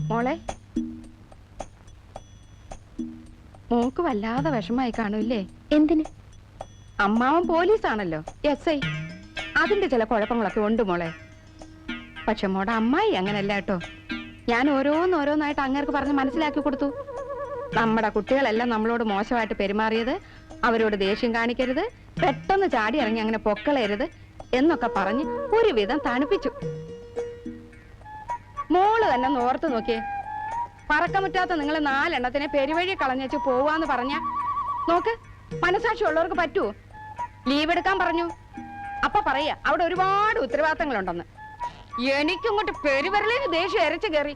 മോളെ, മോക്ക് വല്ലാതെ വിഷമായി കാണൂല്ലേ? എന്തിന്? അമ്മാവൻ പോലീസാണല്ലോ, SI. അതിന്റെ ചില കുഴപ്പങ്ങളൊക്കെ ഉണ്ട് മോളെ. പക്ഷെ മോടെ അമ്മായി അങ്ങനല്ല കേട്ടോ. ഞാൻ ഓരോന്നോരോന്നായിട്ട് അങ്ങേർക്ക് പറഞ്ഞ് മനസ്സിലാക്കി കൊടുത്തു. നമ്മുടെ കുട്ടികളെല്ലാം നമ്മളോട് മോശമായിട്ട് പെരുമാറിയത്, അവരോട് ദേഷ്യം കാണിക്കരുത്, പെട്ടെന്ന് ചാടി ഇറങ്ങി അങ്ങനെ പൊക്കളയരുത് എന്നൊക്കെ പറഞ്ഞ് ഒരുവിധം തണുപ്പിച്ചു. മോള് തന്നെ ഒന്ന് ഓർത്ത് നോക്കിയേ. പറക്കമുറ്റാത്ത നിങ്ങൾ 4 എണ്ണത്തിനെ പെരുവഴി കളഞ്ഞു പോവാന്ന് പറഞ്ഞ നോക്ക്, മനസാക്ഷി ഉള്ളവർക്ക് പറ്റുമോ? ലീവ് എടുക്കാൻ പറഞ്ഞു. അപ്പൊ പറയാ അവിടെ ഒരുപാട് ഉത്തരവാദിത്തങ്ങളുണ്ടെന്ന്. എനിക്കിങ്ങോട്ട് പെരുവരലിന് ദേഷ്യം ഇരച്ചു കയറി.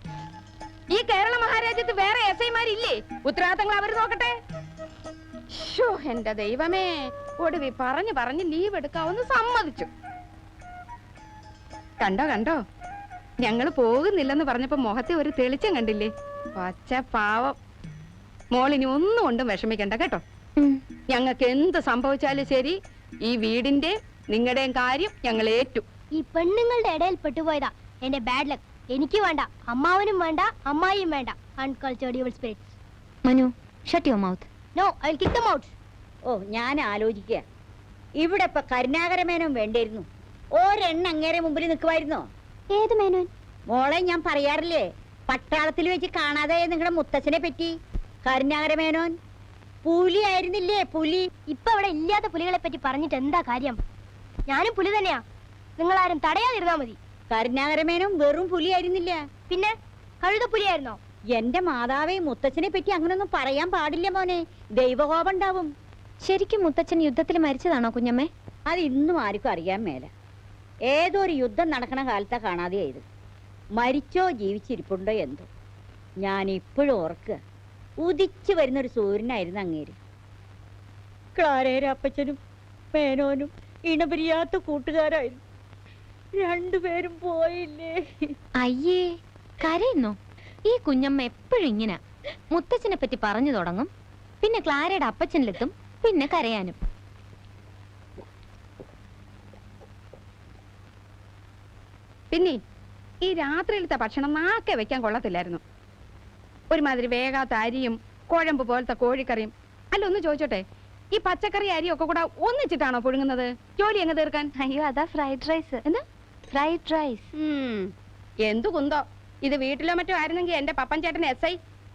ഈ കേരള മഹാരാജ്യത്ത് വേറെ SI മാരില്ലേ? ഉത്തരവാദിത്തങ്ങൾ അവര് നോക്കട്ടെ. എന്റെ ദൈവമേ, ഒടുവി പറഞ്ഞ് ലീവ് എടുക്കാവെന്ന് സമ്മതിച്ചു. കണ്ടോ ഞങ്ങള് പോകുന്നില്ലെന്ന് പറഞ്ഞപ്പോ മുഖത്തെ ഒരു തെളിച്ചം കണ്ടില്ലേ? പച്ച പാവം. മോളിനി ഒന്നും കൊണ്ടും വിഷമിക്കണ്ട കേട്ടോ. ഞങ്ങൾക്ക് എന്ത് സംഭവിച്ചാലും ശരി, ഈ വീടിന്റെ നിങ്ങളുടെയും കാര്യം ഞങ്ങൾ ഏറ്റു. ഈ പെണ്ണുങ്ങളുടെ ഇടയിൽ പെട്ടുപോയതാ എന്റെ ബാഡ് ലക്ക്. എനിക്ക് വേണ്ട, അമ്മാവനും വേണ്ട, അമ്മായിയും വേണ്ട. Uncultured your spirits. Manu, shut your mouth. No, I will kick them out. ഓ, ഞാൻ ആലോചിക്കുക, ഇവിടെ ഇപ്പൊ കരുണാകരമേനോൻ വേണ്ടിയിരുന്നു. ഒരെണ്ണ അങ്ങേരെ മുമ്പിൽ നിൽക്കുമായിരുന്നോ? ഏത് മേനോൻ? മോളെ, ഞാൻ പറയാറില്ലേ, പട്ടാളത്തിൽ വെച്ച് കാണാതെ നിങ്ങളുടെ മുത്തച്ഛനെ പറ്റി. കരുണാകരമേനോൻ പുലി ആയിരുന്നില്ലേ? പുലി. ഇപ്പൊ ഇവിടെ ഇല്ലാത്ത പുലികളെ പറ്റി പറഞ്ഞിട്ട് എന്താ കാര്യം? ഞാനും പുലി തന്നെയാ, നിങ്ങളാരും തടയാതിരുന്നാ മതി. കരുണാകരമേനോൻ വെറും പുലി ആയിരുന്നില്ല. പിന്നെ കഴുതപ്പുലിയായിരുന്നോ? എന്റെ മാതാവേ, മുത്തച്ഛനെ പറ്റി അങ്ങനൊന്നും പറയാൻ പാടില്ല മോനെ, ദൈവകോപം ഉണ്ടാവും. ശരിക്കും മുത്തച്ഛൻ യുദ്ധത്തിൽ മരിച്ചതാണോ കുഞ്ഞമ്മേ? അത് ഇന്നും ആർക്കും അറിയാൻ മേല. ഏതൊരു യുദ്ധം നടക്കണ കാലത്താ കാണാതെയായത്. മരിച്ചോ ജീവിച്ചിരിപ്പുണ്ടോ എന്തോ. ഞാൻ ഇപ്പോഴും ഓർക്കുക, ഉദിച്ചു വരുന്നൊരു സൂര്യനായിരുന്നു അങ്ങേര്. ക്ലാരയുടെ അപ്പച്ചനും മേനോനും ഇണപിരിയാത്ത കൂട്ടുകാരായിരുന്നു. രണ്ടുപേരും പോയില്ലേ? അയ്യേ, കരയുന്നോ? ഈ കുഞ്ഞമ്മ എപ്പോഴും ഇങ്ങനെ മുത്തച്ഛനെ പറ്റി പറഞ്ഞു തുടങ്ങും, പിന്നെ ക്ലാരയുടെ അപ്പച്ചനിലെത്തും, പിന്നെ കരയാനും. പിന്നെ ഈ രാത്രിയിലത്തെ ഭക്ഷണം നാക്കെ വെക്കാൻ കൊള്ളത്തില്ലായിരുന്നു. ഒരുമാതിരി വേഗാത്ത അരിയും കുഴമ്പ് പോലത്തെ കോഴിക്കറിയും. അല്ല, ഒന്ന് ചോദിച്ചോട്ടെ, ഈ പച്ചക്കറി അരിയും ഒക്കെ കൂടെ ഒന്നിച്ചിട്ടാണോ പുഴുങ്ങുന്നത് ജോലി എങ്ങ് തീർക്കാൻ? അയ്യോ, അതാ ഫ്രൈഡ് റൈസ്. എന്താ ഫ്രൈഡ് റൈസ്? എന്തു കുന്തോ. ഇത് വീട്ടിലോ മറ്റോ ആയിരുന്നെങ്കിൽ എന്റെ പപ്പൻ ചേട്ടൻ SI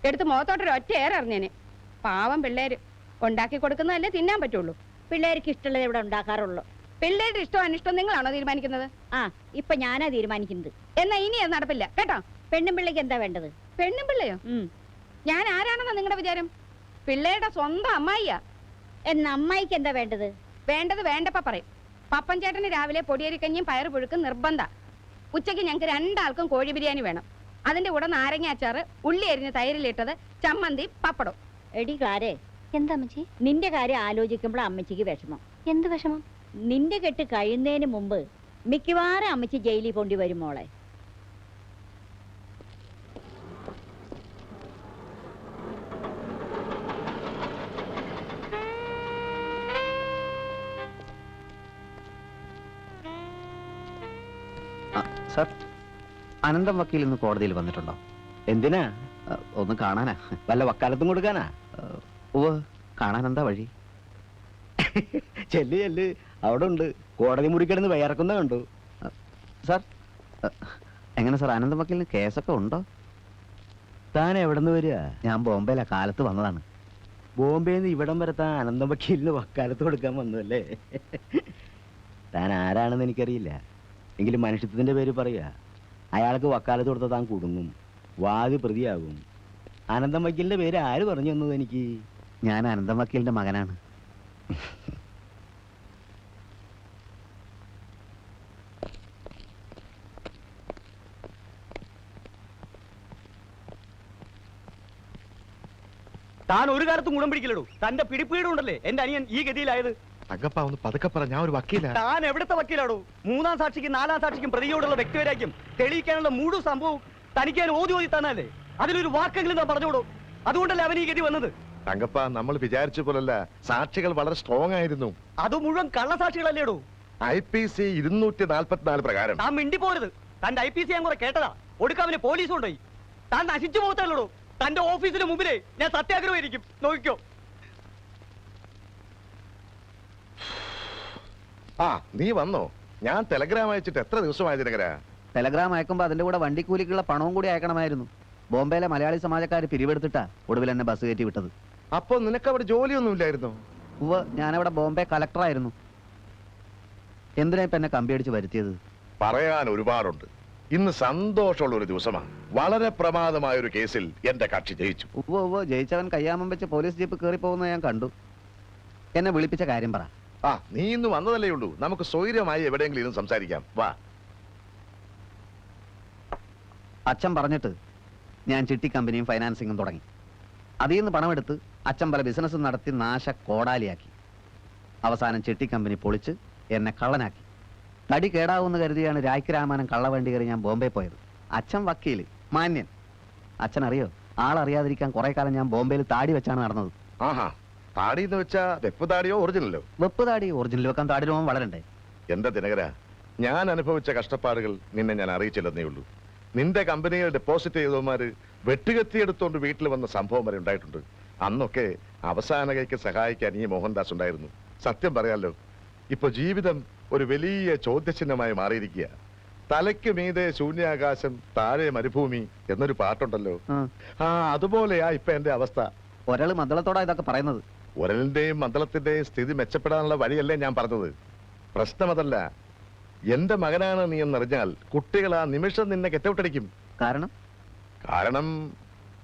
എടുത്ത് മുഖത്തോട്ടൊരു ഒറ്റ ഏറെറിഞ്ഞേന്. പാവം പിള്ളേര് ഉണ്ടാക്കി കൊടുക്കുന്നതല്ലേ തിന്നാൻ പറ്റുള്ളൂ. പിള്ളേർക്ക് ഇഷ്ടമുള്ളത് ഇവിടെ ഉണ്ടാക്കാറുള്ളൂ. പിള്ളേരുടെ ഇഷ്ടം അനിഷ്ടം നിങ്ങളാണോ തീരുമാനിക്കുന്നത്? ആ, ഇപ്പൊ ഞാനാ തീരുമാനിക്കുന്നത്. എന്നാ ഇനി അത് നടപ്പില്ല കേട്ടോ. പെണ്ണും പിള്ളേക്ക് എന്താ വേണ്ടത്? പെണ്ണും പിള്ളയോ? ഞാൻ ആരാണെന്നാ നിങ്ങളുടെ വിചാരം? പിള്ളേരുടെ സ്വന്തം അമ്മായിയാ. എന്നാ അമ്മായിക്ക് എന്താ വേണ്ടത്? വേണ്ടത് വേണ്ടപ്പ പറയും. പപ്പൻ ചേട്ടന് രാവിലെ പൊടിയരിക്കഞ്ഞിയും പയറ് പുഴുക്കും നിർബന്ധ. ഉച്ചയ്ക്ക് ഞങ്ങൾക്ക് 2 ആൾക്കും കോഴി ബിരിയാണി വേണം. അതിന്റെ കൂടെ നാരങ്ങ അച്ചാറ്, ഉള്ളി അരിഞ്ഞ് തൈരിലിട്ടത്, ചമ്മന്തി, പപ്പടം. എടി ക്ലാരേ, എന്താ അമ്മച്ചി? നിന്റെ കാര്യം ആലോചിക്കുമ്പോൾ അമ്മച്ചിക്ക് വിഷമം. എന്ത് വിഷമം? നിന്റെ കെട്ട് കഴിയുന്നതിന് മുമ്പ് മിക്കവാറും അമ്മച്ചി ജയിലിൽ പോണ്ടി വരും മോളെ. സർ, അനന്തം വക്കീൽ ഇന്ന് കോടതിയിൽ വന്നിട്ടുണ്ടോ? എന്തിനാ? ഒന്ന് കാണാനാ. വല്ല വക്കാലത്തും കൊടുക്കാനാ? ഓ, കാണാൻ എന്താ വഴി? ചെല്ല്, അവിടെ ഉണ്ട്. കോടതി മുറിക്കിടന്ന് വയറക്കുന്ന കണ്ടു. സാർ, എങ്ങനെ സാർ, അനന്തം വക്കീലിന് കേസൊക്കെ ഉണ്ടോ? താൻ എവിടെ നിന്ന് വരിക? ഞാൻ ബോംബെയിലാ, കാലത്ത് വന്നതാണ്. ബോംബെന്ന് ഇവിടം വരെ താൻ അനന്തം വക്കീലിന് വക്കാലത്ത് കൊടുക്കാൻ വന്നതല്ലേ? താൻ ആരാണെന്ന് എനിക്കറിയില്ല, എങ്കിലും മനുഷ്യത്വത്തിന്റെ പേര് പറയുക. അയാൾക്ക് വക്കാലത്ത് കൊടുത്താൽ താൻ കുടുങ്ങും, വാദി പ്രതിയാകും. അനന്തം വക്കീലിന്റെ പേര് ആര് പറഞ്ഞു തന്നത് എനിക്ക്? ഞാൻ അനന്തം വക്കീലിന്റെ മകനാണ്. താൻ ഒരു കാലത്തും ഗുണം പിടിക്കില്ലടൂ. തന്റെ പിടിപ്പീടുണ്ടല്ലേ എന്റെ അനിയൻ ഈ ഗതിയിലായത്. തങ്കപ്പ, ഒന്ന് പതുക്കെ പറ, ഞാൻ ഒരു വക്കീലാ. താൻ എവിടുത്തെ വക്കീലാടോ? 3-ാം സാക്ഷിക്കും 4-ാം സാക്ഷിക്കും പ്രതിയോടുള്ള വ്യക്തിവൈരാഗ്യം തെളിയിക്കാനുള്ള മുഴുവൻ സംഭവം തനിക്ക് ഞാൻ ഓതി തന്നല്ലേ? അതിലൊരു വാക്കെങ്കിലും താൻ പറഞ്ഞോടോ. അതുകൊണ്ടല്ലേ അവൻ ഈ ഗതി വന്നത്. തങ്കപ്പ, നമ്മൾ വിചാരിച്ച പോലല്ല, സാക്ഷികൾ വളരെ സ്ട്രോങ് ആയിരുന്നു. അത് മുഴുവൻ കള്ളസാക്ഷികളല്ലേടോ? IPC 244 പ്രകാരം. താൻ മിണ്ടി പോരുത്. തന്റെ IPC ഞാൻ കുറെ കേട്ടതാ. ഒടുക്കവന് പോലീസ് കൊണ്ടുപോയി. താൻ നശിച്ചു പോകത്തല്ലോ. തന്റെ ഓഫീസിന് മുമ്പിലേ ഞാൻ സത്യാഗ്രഹമായിരിക്കും, നോക്കിക്കോ. ആ നീ വന്നോ? ഞാൻ ടെലഗ്രാം അയച്ചിട്ട് എത്ര ദിവസമായി ദിനകര? ടെലഗ്രാം അയക്കുമ്പോൾ അതിന്റെ കൂടെ വണ്ടിക്കൂലിക്കുള്ള പണവും കൂടി അയക്കണമായിരുന്നു. ബോംബെയിലെ മലയാളി സമാജക്കാർ പിരിവെടുത്തിട്ടാ ഒടുവിൽ എന്നെ ബസ് കയറ്റി വിട്ടത്. അപ്പൊ നിനക്ക് അവിടെ ജോലിയൊന്നും ഇല്ലായിരുന്നോ? ഉവ്വ്, ഞാനവിടെ ബോംബെ കളക്ടറായിരുന്നു. എന്തിനാ ഇപ്പൊ എന്നെ കമ്പിയടിച്ച് വരുത്തിയത്? പറയാൻ ഒരുപാടുണ്ട്. ഇന്ന് സന്തോഷമുള്ള ഒരു ദിവസമാണ്. വളരെ പ്രമാദമായ ഒരു കേസിൽ എന്റെ കക്ഷി ജയിച്ചു. ഉവ്വ് ജയിച്ചവൻ കയ്യാമം വെച്ച് പോലീസ് ജീപ്പ് കയറി പോകുന്നത് ഞാൻ കണ്ടു. എന്നെ വിളിപ്പിച്ച കാര്യം പറ. ആ നീ ഇന്ന് വന്നതല്ലേ ഉള്ളൂ. നമുക്ക് സ്വൈര്യമായി എവിടെയെങ്കിലും ഇരുന്ന് സംസാരിക്കാം. വാ. അച്ഛൻ പറഞ്ഞിട്ട് ഞാൻ ചിട്ടി കമ്പനിയും ഫൈനാൻസിങ്ങും തുടങ്ങി. അതിൽ നിന്ന് പണമെടുത്ത് അച്ഛൻ പല ബിസിനസ്സും നടത്തി നാശ കോടാലിയാക്കി. അവസാനം ചിട്ടി കമ്പനി പൊളിച്ച് എന്നെ കള്ളനാക്കി. തടി കേടാവെന്ന് കരുതിയാണ് രായ്ക്ക് രാമാനം കള്ളവണ്ടി കയറി ഞാൻ ബോംബെ പോയത്. അച്ഛൻ വക്കീല്, മാന്യൻ. അച്ഛൻ അറിയോ, ആളറിയാതിരിക്കാൻ കുറെ കാലം ഞാൻ ബോംബെയിൽ താടി വെച്ചാണ് നടന്നത്. ആഹാ, താടി എന്ന് വെച്ചാ വെപ്പ് താടിയോ ഒറിജിനലോ? വെപ്പ് താടി, ഒറിജിനൽ വെക്കാൻ താടി രോമം വളരണ്ടേ? എന്റെ ദിനകര, ഞാൻ അനുഭവിച്ച കഷ്ടപ്പാടുകൾ നിന്നെ ഞാൻ അറിയിച്ചില്ലെന്നേ ഉള്ളൂ. നിന്റെ കമ്പനിയിൽ ഡെപ്പോസിറ്റ് ചെയ്തവന്മാര് വെട്ടുകത്തിയെടുത്തോണ്ട് വീട്ടിൽ വന്ന സംഭവം വരെ ഉണ്ടായിട്ടുണ്ട്. അന്നൊക്കെ അവസാന കൈക്ക് സഹായിക്കാൻ ഈ മോഹൻദാസ് ഉണ്ടായിരുന്നു. സത്യം പറയാലോ, ഇപ്പൊ ജീവിതം ഒരു വലിയ ചോദ്യചിഹ്നമായി മാറിയിരിക്കുക. തലയ്ക്ക് മീതെ ശൂന്യാകാശം, താഴെ മരുഭൂമി എന്നൊരു പാട്ടുണ്ടല്ലോ. ആ അതുപോലെയാ ഇപ്പൊ എന്റെ അവസ്ഥ. ഒരാള് മദ്ദളത്തോടാ ഇതൊക്കെ പറയുന്നത്. ഒരലിന്റെയും മന്ദളത്തിന്റെയും സ്ഥിതി മെച്ചപ്പെടാനുള്ള വഴിയല്ലേ ഞാൻ പറഞ്ഞത്. പ്രശ്നമതല്ല. എന്റെ മകനാണ് നീ എന്നറിഞ്ഞാൽ കുട്ടികൾ ആ നിമിഷം നിന്നെ കെറ്റൗട്ടടിക്കും. കാരണം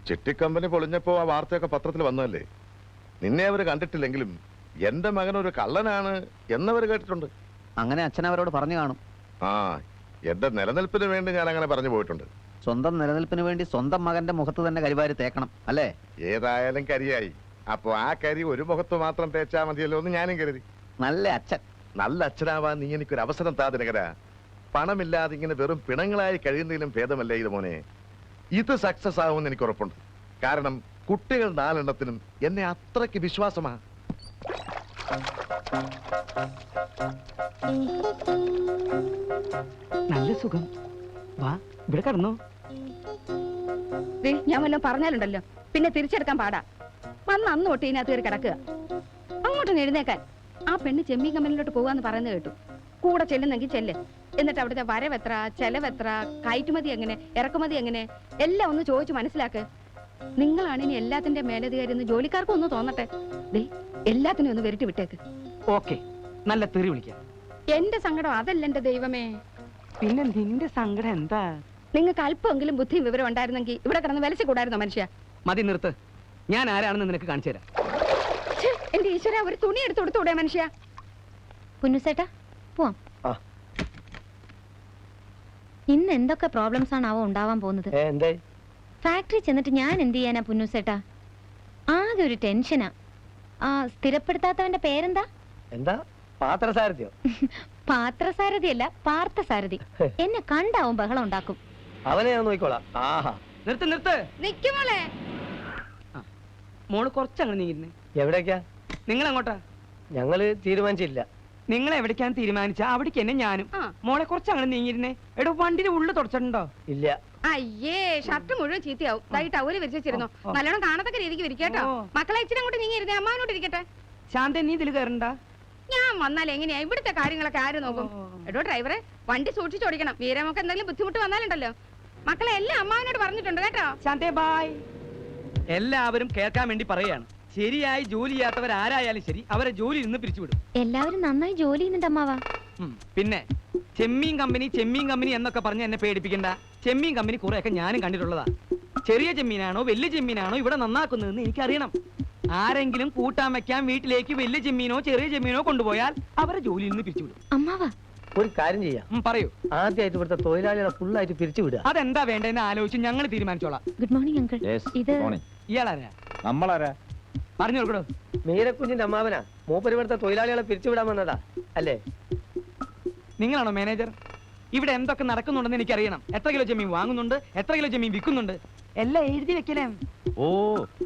ചിട്ടിക്കമ്പനി പൊളിഞ്ഞപ്പോ ആ വാർത്തയൊക്കെ പത്രത്തിൽ വന്നതല്ലേ. നിന്നെ അവർ കണ്ടിട്ടില്ലെങ്കിലും എന്റെ മകൻ ഒരു കള്ളനാണ് എന്നവർ കേട്ടിട്ടുണ്ട്. അങ്ങനെ അച്ഛൻ അവരോട് പറഞ്ഞു കാണും. ആ എന്റെ നിലനിൽപ്പിന് വേണ്ടി ഞാൻ അങ്ങനെ പറഞ്ഞു പോയിട്ടുണ്ട്. സ്വന്തം നിലനിൽപ്പിന് വേണ്ടി സ്വന്തം മകന്റെ മുഖത്ത് തന്നെ കരിവാരി തേക്കണം അല്ലേ? ഏതായാലും കരിയായി. അപ്പൊ ആ കരി ഒരു മുഖത്ത് മാത്രം തേച്ചാ മതിയല്ലോ എന്ന് ഞാനും കരുതി. നല്ല അച്ഛൻ. നല്ല അച്ഛനാവാൻ നീ എനിക്കൊരു അവസരം താ ദിനകര. പണമില്ലാതെ ഇങ്ങനെ വെറും പിണങ്ങളായി കഴിയുന്നതിലും ഭേദമല്ലേ ഇത് മോനെ. ഇത് സക്സസ് ആവുമെന്ന് എനിക്ക് ഉറപ്പുണ്ട്. കാരണം കുട്ടികൾ 4 എണ്ണത്തിനും എന്നെ അത്രയ്ക്ക് വിശ്വാസമാ. നല്ല സുഖം. വാ, ഇവിടെ കിടന്നു. ഞാൻ വല്ലതും പറഞ്ഞാലുണ്ടല്ലോ പിന്നെ തിരിച്ചെടുക്കാൻ പാടാ. വന്ന് അന്ന് തൊട്ട് ഇതിനകത്ത് കയറി കിടക്കുക. അങ്ങോട്ടൊന്ന് എഴുന്നേക്കാൻ. ആ പെണ്ണ് ചെമ്മീൻ കമ്പനിയിലോട്ട് പോകാന്ന് പറയുന്നത് കേട്ടു. കൂടെ ചെല്ലുന്നെങ്കിൽ ചെല്ല്. എന്നിട്ട് അവിടുത്തെ വരവെത്ര, ചെലവെത്ര, കയറ്റുമതി എങ്ങനെ, ഇറക്കുമതി എങ്ങനെ എല്ലാം ഒന്ന് ചോദിച്ചു മനസ്സിലാക്ക്. നിങ്ങളാണ് ഇനി എല്ലാത്തിന്റെ മേലധികാരി എന്ന് ജോലിക്കാർക്കും ഒന്ന് തോന്നട്ടെ. ദേ എല്ലാത്തിനും ഒന്ന് വരട്ടി വിട്ടേക്ക്. ഓക്കെ, നല്ല തെറി വിളിക്കാം. എന്റെ സങ്കടം അതല്ല എന്റെ ദൈവമേ. പിന്നെ നിന്റെ സങ്കടം എന്താ? നിങ്ങൾക്ക് അല്പമെങ്കിലും ബുദ്ധിയും വിവരം ഉണ്ടായിരുന്നെങ്കിൽ ഇവിടെ കിടന്ന് വിലസി കൂടായിരുന്നോ മനുഷ്യ? മതി, നിർത്ത്. ഞാൻ ആരാണെന്ന് നിനക്ക് കാണിച്ചു തരാം. എന്റെ ഈശ്വര, ഒരു തുണി എടുത്തു കൊടുത്തൂടെ മനുഷ്യ? പുന്നുസേട്ടാ പോവാം. ഇന്ന് എന്തൊക്കെ പ്രോബ്ലംസ് ആണ് അവ ഉണ്ടാവാൻ പോകുന്നത്. ഫാക്ടറി ചെന്നിട്ട് ഞാൻ എന്ത് ചെയ്യാനാ പുന്നുസേട്ടാ? ആകെ ഒരു ടെൻഷനാ. ആ സ്ഥിരപ്പെടുത്താത്തവന്റെ പേരെന്താ? എന്താ? പാത്രസാരഥിയോ? പാത്രസാരഥിയല്ല, പാർത്ഥസാരഥി. എന്നെ കണ്ടാവും ബഹളം ഉണ്ടാക്കും. അവനെ ഞാൻ നോക്കിക്കോളാം. ആഹാ, നിർത്ത് നിർത്ത്. നിക്കുമോളെ. മോള് കുറച്ചങ്ങനെ നീങ്ങിരുന്നേ. എവിടേക്കാ? നിങ്ങൾ അങ്ങോട്ടാ? ഞങ്ങള് തീരുമാനിച്ചില്ല. നിങ്ങൾ എവിടേക്കാണ് തീരുമാനിച്ച അവിടേക്ക് തന്നെ ഞാനും. മോളെ കുറച്ചങ്ങനെ നീങ്ങിരുന്നേ. എടോ, വണ്ടിയുടെ ഉള്ളിൽ തുടച്ചിട്ടുണ്ടോ? ഇല്ല. അയ്യേ, ഷർട്ട് മുഴുവൻ ചീത്തയാവും. ദാ ടവല് വിരിച്ചിരുന്നു. നല്ലോണം കാണത്തക്ക രീതിക്ക് വിരിക്കട്ടോ. മക്കളെ ഇച്ചിരി അങ്ങോട്ട് നീങ്ങിയിരുന്നേ, അമ്മാവനോട്ട് ഇരിക്കട്ടെ. ശാന്ത, നീ ഇതിൽ കയറണ്ട. ഞാൻ വന്നാൽ എങ്ങനെയാ ഇവിടുത്തെ കാര്യങ്ങളൊക്കെ ആര് നോക്കും? എടോ ഡ്രൈവറെ, വണ്ടി സൂക്ഷിച്ചോടിക്കണം. വീരമൊക്കെ എന്തെങ്കിലും ബുദ്ധിമുട്ട് വന്നാലുണ്ടല്ലോ. മക്കളെ എല്ലാം അമ്മാവനോട് പറഞ്ഞിട്ടുണ്ട് കേട്ടോ. ശാന്തേ ബായ്. എല്ലാവരും കേൾക്കാൻ വേണ്ടി പറയാണ്. ശരിയായി ജോലി ചെയ്യാത്തവർ ആരായാലും ശരി, അവരെ ജോലി നിന്ന് പിരിച്ചുവിടും. എല്ലാവരും നന്നായി ജോലി ചെയ്യുന്നുണ്ട് അമ്മാവാ. പിന്നെ ചെമ്മീൻ കമ്പനി എന്നൊക്കെ പറഞ്ഞ് എന്നെ പേടിപ്പിക്കണ്ട. ചെമ്മീൻ കമ്പനി കുറെയൊക്കെ ഞാനും കണ്ടിട്ടുള്ളതാ. ചെറിയ ചെമ്മീനാണോ വലിയ ചെമ്മീനാണോ ഇവിടെ നന്നാക്കുന്നതെന്ന് എനിക്കറിയണം. ആരെങ്കിലും കൂട്ടാൻ വെക്കാൻ വീട്ടിലേക്ക് വലിയ ചെമ്മീനോ ചെറിയ ചെമ്മീനോ കൊണ്ടുപോയാൽ അവരെ ജോലിയിൽ നിന്ന് പിരിച്ചുവിടും. അമ്മാവാ, ഒരു കാര്യം ചെയ്യാം. പറയൂ. ആദ്യമായിട്ട് ഇവിടുത്തെ തൊഴിലാളികളെ ഫുള്ളായിട്ട് പിരിച്ചു വിടുക. അതെന്താ വേണ്ടെന്ന് ആലോചിച്ച് ഞങ്ങൾ തീരുമാനിച്ചോളാം. Good morning uncle. ഇത് ഇയാളാരാ? നമ്മളാരാ? പറഞ്ഞു കൊടുക്കടോ. മീരക്കുഞ്ഞിന്റെ അമ്മാവനാ. മൂപ്പര് ഇവിടുത്തെ തൊഴിലാളികളെ പിരിച്ചു വിടാൻ വന്നതാ അല്ലേ? നിങ്ങളാണോ മാനേജർ? ഇവിടെ എന്തൊക്കെ നടക്കുന്നുണ്ടെന്ന് എനിക്കറിയണം. എത്ര കിലോ ചെമ്മീൻ വാങ്ങുന്നുണ്ട്, എത്ര കിലോ ചെമ്മീൻ വിൽക്കുന്നുണ്ട്, എല്ലാം എഴുതി വെക്കലേ. ഓ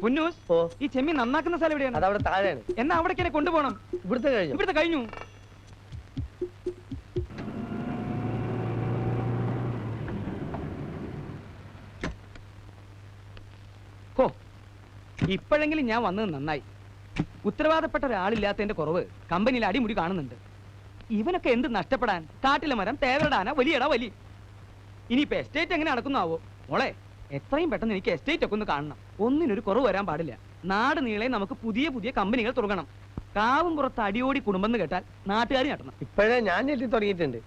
പുന്നൂസ്, ഈ ചെമ്മീൻ നന്നാക്കുന്ന സ്ഥലം എവിടെയാണ്? അതവിടെ താഴെയാണ്. എന്നാ അവിടേക്ക് എന്നെ കൊണ്ടുപോകണം. ഇവിടുത്തെ കഴിഞ്ഞു. ഹോ, ഇപ്പോഴെങ്കിലും ഞാൻ വന്നത് നന്നായി. ഉത്തരവാദപ്പെട്ട ഒരാളില്ലാത്തതിന്റെ കുറവ് കമ്പനിയിൽ അടിമുടി കാണുന്നുണ്ട്. ഇവനൊക്കെ എന്ത് നഷ്ടപ്പെടാൻ? കാട്ടിലെ മരം തേവരടാന വലിയടാ വലി. ഇനിയിപ്പോ എസ്റ്റേറ്റ് എങ്ങനെ നടക്കുന്നാവോ? മോളെ, എത്രയും പെട്ടെന്ന് എനിക്ക് എസ്റ്റേറ്റ് ഒക്കെ ഒന്ന് കാണണം. ഒന്നിനൊരു കുറവ് വരാൻ പാടില്ല. നാട് നീളെ നമുക്ക് പുതിയ പുതിയ കമ്പനികൾ തുടങ്ങണം. കാവും പുറത്ത് അടിയോടി കുടുംബം എന്ന് കേട്ടാൽ നാട്ടുകാർ നടണം. ഇപ്പോഴേ ഞാൻ ഞെട്ടി തുടങ്ങിയിട്ടുണ്ട്.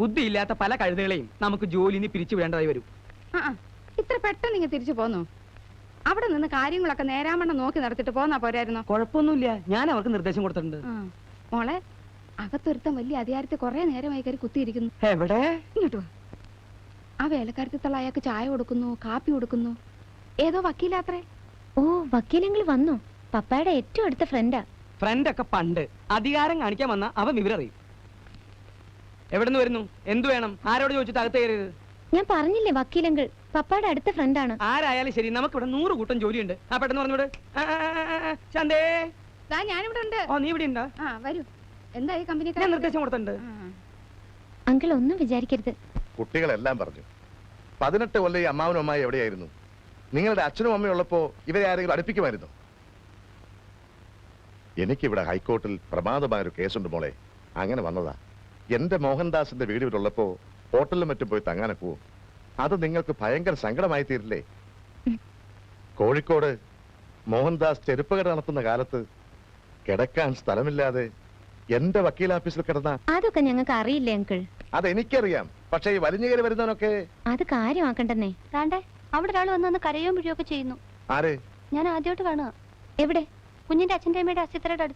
ബുദ്ധിയില്ലാത്ത പല കഴുതകളെയും നമുക്ക് ജോലിന് പിരിച്ചു വിടേണ്ടതായി വരും. ഇത്ര പെട്ടെന്ന് ഇങ്ങ് തിരിച്ചു പോന്നു. അവിടെ നിന്ന് കാര്യങ്ങളൊക്കെ നേരാമണ്ണം നോക്കി നടത്തിട്ട് പോന്നാ പോരായിരുന്നോ? കുഴപ്പമൊന്നുമില്ല, ഞാൻ അവർക്ക് നിർദ്ദേശം കൊടുത്തിട്ടുണ്ട്. മോളെ, അകത്തൊരുത്തം വലിയ അധികാരത്തിൽ കുറെ നേരമായി കയറി കുത്തിയിരിക്കുന്നു. എവിടെ? ഇങ്ങോട്ട് വാ. ആ വേലക്കാരത്തിത്തുള്ള അയാൾക്ക് ചായ കൊടുക്കുന്നു, കാപ്പി കൊടുക്കുന്നു. ഏതോ വക്കീലാത്രേ. ഓ, വക്കീലെങ്കിൽ വന്നോ? പപ്പായുടെ ഏറ്റവും അടുത്ത ഫ്രണ്ടാ. ഫ്രണ്ടൊക്കെ പണ്ട് അധികാരം കാണിക്കാൻ വന്ന അവൻ വിവരം അറിയും. എവിടെന്ന് വരുന്നു? എന്തു വേണം? ആരോട് ചോദിച്ചിട്ട് അകത്ത് കയറിയത്? ഞാൻ പറഞ്ഞില്ലേ വക്കീലെങ്കിൽ പപ്പായുടെ അടുത്ത ഫ്രണ്ടാണ്. ആരായാലും ശരി, നമുക്കിവിടെ 100 കൂട്ടം ജോലിയുണ്ട്. ആ പെട്ടെന്ന് പറഞ്ഞോട്. ചന്തേ, ഞാനിവിടെ ഉണ്ട്. ഓ നീ ഇവിടെ ഉണ്ടോ? വരൂ. എന്തായി കമ്പനി? ഞാൻ നിർദ്ദേശം കൊടുത്തിട്ടുണ്ട്. അങ്കിൾ ഒന്നും വിചാരിക്കരുത്. കുട്ടികളെല്ലാം പറഞ്ഞു. 18 കൊല്ലം ഈ അമ്മാവനും അമ്മായി എവിടെയായിരുന്നു? നിങ്ങളുടെ അച്ഛനും അമ്മയും ഉള്ളപ്പോ ഇവരെ ആരെങ്കിലും അടുപ്പിക്കുമായിരുന്നു? എനിക്കിവിടെ ഹൈക്കോർട്ടിൽ പ്രമാദമായൊരു കേസുണ്ട് മോളെ. അങ്ങനെ വന്നതാ. എന്റെ മോഹൻദാസിന്റെ വീട് ഇവിടെ ഉള്ളപ്പോ ഹോട്ടലിലും മറ്റും പോയി തങ്ങാനെ പോവും. അത് നിങ്ങൾക്ക് ഭയങ്കര സങ്കടമായി തീരില്ലേ? കോഴിക്കോട് മോഹൻദാസ് ചെരുപ്പുകട നടത്തുന്ന കാലത്ത് കിടക്കാൻ സ്ഥലമില്ലാതെ എന്റെ വക്കീലാഫീസിൽ കിടന്ന അതൊക്കെ ഞങ്ങൾക്ക് അറിയില്ലേ അങ്കിൾ? അതെനിക്കറിയാം. പക്ഷേ ഈ വലിഞ്ഞു കയറി വരുന്നവനൊക്കെ അത് കാര്യമാക്കണ്ടെന്നേ. താണ്ടേ അവിടെ ഒരാൾ വന്ന് കരയോ പിഴിയോ ഒക്കെ ചെയ്യുന്നു. ആര്? ഞാൻ ആദ്യമായിട്ട് കാണുക. എവിടെ? കുഞ്ഞിന്റെ അച്ഛൻ്റെ അമ്മയുടെ അസ്ഥിത്രയുടെ അടുത്ത്.